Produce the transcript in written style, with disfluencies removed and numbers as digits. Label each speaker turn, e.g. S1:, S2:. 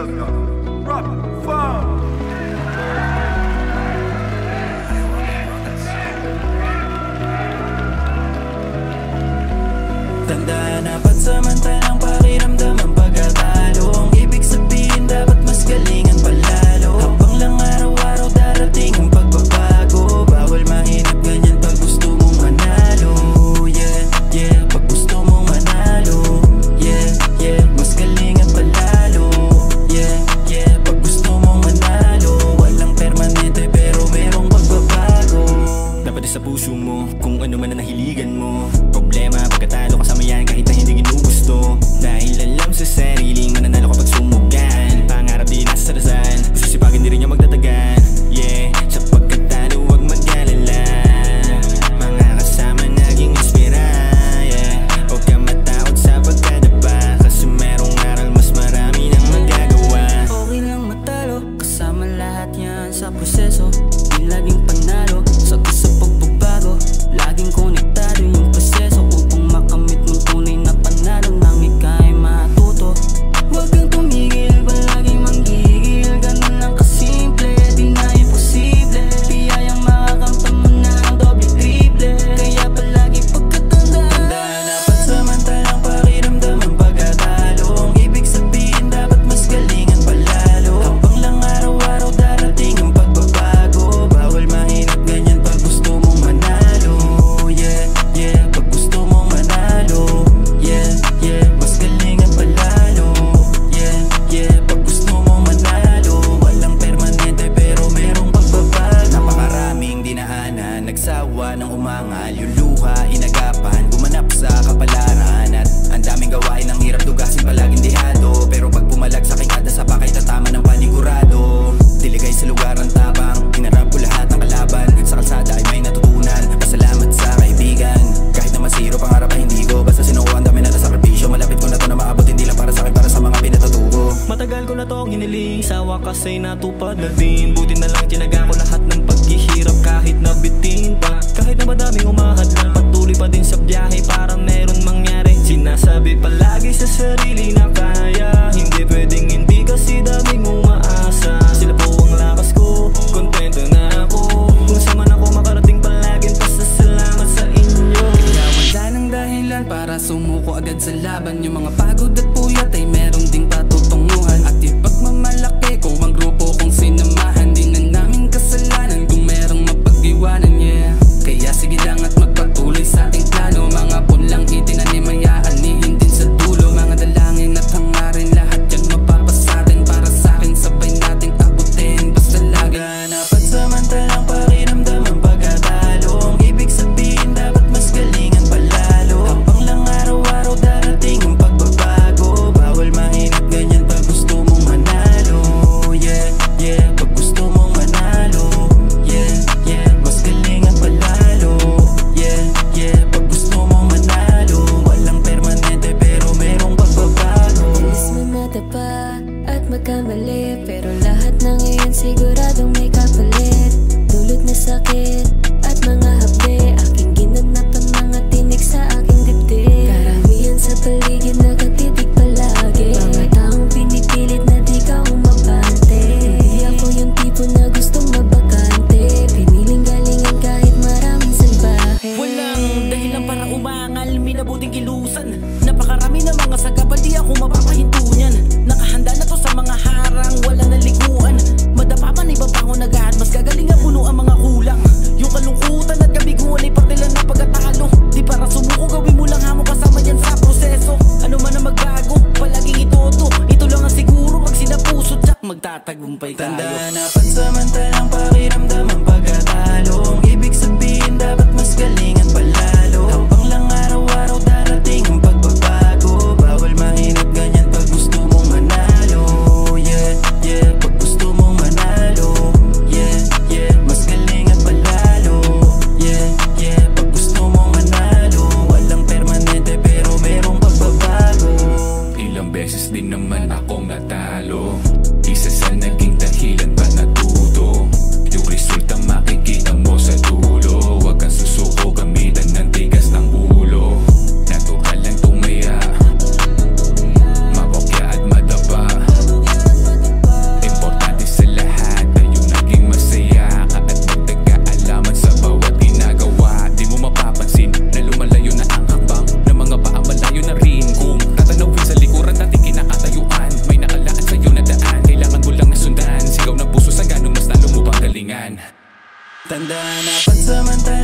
S1: Welcome, Rock Farm.
S2: Tandaan na pansamantalang pakiramdam ang pagkatalo. Ang ibig sabihin dapat mas galingan palalo. Habang lang araw-araw darating ang pagbabago. Bawal mahinap ganyan pag gusto mong manalo. Yeah, yeah, pag gusto mong manalo. Yeah, yeah, mas galingan palalo. Yeah, yeah, pag gusto mong manalo. Walang permanente pero merong pagbabago. Dapat sa puso mo kung ano man ang nahiligan mo. Problema pagkatalo kasama yan kahit na hindi ginugusto. Dahil alam sa sariling mananalo kapag sumugan. Pangarap di nasa sarasan, susipagin di rin niya magtatagan. Yeah, sa pagkatalo huwag mag-alala. Mga kasama naging inspira. Yeah, huwag ka matakot sa pagkadapa. Kasi merong aral mas marami nang magagawa. Okay lang matalo, kasama lahat yan sa proseso. Di laging panalo, sagot sa pagbabago. Laging konektado yung proseso upang makamit mong tunay na panalo nang ika'y matuto. Huwag kang tumigil, palaging manggigil. Ganun lang kasimple, di na imposible. Biyayang makakamtan mo na ang doble triple. Kaya palagi pagkatandaan, tandaan na pansamantalang pakiramdam ang pagkatalo. Ang ibig sabihin dapat mas galingan palalo. Habang lang araw-araw darating ang pagbabago. Bawal mahinap ganyan pag gusto mong manalo. Yeah, yeah, pag gusto mong manalo. Yeah, yeah, mas galingan palalo. Yeah, yeah, pag gusto mong manalo. Walang permanente pero merong pagbabago. Napakaraming dinaanan, nagsawa ng umangal. Yung luha, inagapan, gumanap sa kapalaran. At ang daming gawain ang hirap tugasin, palaging dihado. Pero pag pumalag sa kingada sa pakay tatama ng panigurado. Diligay sa lugar ng tabang, hinarap ko lahat ng kalaban. Sa kalsada ay may natutunan, pasalamat sa kaibigan. Kahit na masiro pangarap ay hindi ko. Basta sinuko ang dami na nasakripisyo. Malapit ko na to na maabot, hindi lang para sa akin, para sa mga pinatutuko. Matagal ko na to ang hiniling, sa wakas ay natupad na din. Buti na lang tinaga ko lahat ng paghihirap kahit nabitin pa. Kahit na madaming umahad lang, patuloy pa din sa biyahe para meron mangyari. Sinasabi palagi sa sarili na kaya, hindi pwedeng hindi kasi daming umaasa. Sila po ang lakas ko, kontento na ako. Kung saan man ako makarating palaging pasasalamat sa inyo. Kaya wala nang dahilan para sumuko agad sa laban. Yung mga pagod at puyat ay meron ding patutunguhan. At ipagmamalaki ko ang grupo kong sinamahan. Di na namin kasalanan kung merong mapag-iwanan, yeah. Kaya sige lang at magpatuloy sa ating plano. Mga punlang itinanim ay aanihin din sa dulo. Mga dalangin at hangarin, lahat yan mapapasatin. Para sa akin sabay nating abutin. Basta lagi hanapan samantalang pakiramdam ang pagkatalo. Ang ibig sabihin dapat mas galingan palalo. Habang lang araw-araw darating ang pagbabago. Bawal mahinap ganyan pag gusto mong manalo. Yeah, yeah, pag gusto mong manalo. Yeah, yeah, mas galingan palalo. Yeah, yeah, pag gusto mong manalo. Walang permanente pero merong pagbabago.
S3: Bilis manatapa at magkamali, pero lahat ng iyon siguradong may kapalit. Dulot na sakit at mga hapde, aking ginanapan mga tinig sa aking dibdib. Karamihan sa paligid nakatitig palagi, mga taong pinipilit na di ka umabante. Hindi ako yung tipo na gustong mabakante, piniling galingan kahit maraming salbahe.
S2: Walang dahilan para umangal, minabuting kilusan. Napakarami ng mga sagabal, di ako mapapahinto niyan. Nakahanda na to sa mga harang, wala na likuan. Madapa pa na iba pa ako nag-ahad, mas gagaling ang puno ang mga kulang. Yung kalungkutan at kabiguan ay parte lang ng pagkatalo. Di para sumuko, gawin mo lang hamon kasama yan sa proseso. Ano man ang magbago, palaging itoto. Ito lang ang siguro, pag sinapuso tsak magtatagumpay tayo. Tandaan na pansamantalang pakiramdam ang pagkatalo. Ang ibig sabihin dapat mas galingan palalo. Habang lang araw-araw darating ang pagbabago. Bawal mahinap ganyan pag gusto mong manalo. Yeah, yeah, pag gusto mong manalo. Yeah, yeah, mas galingan palalo. Yeah, yeah, pag gusto mong manalo. Walang permanente pero merong pagbabago.
S4: Ilang beses din naman akong natalo. Isa sa naging dahilan ba natuto. Yung resulta makikita mo sa dulo. Huwag kang susuko, gamitin
S2: Tandaan na pansamantala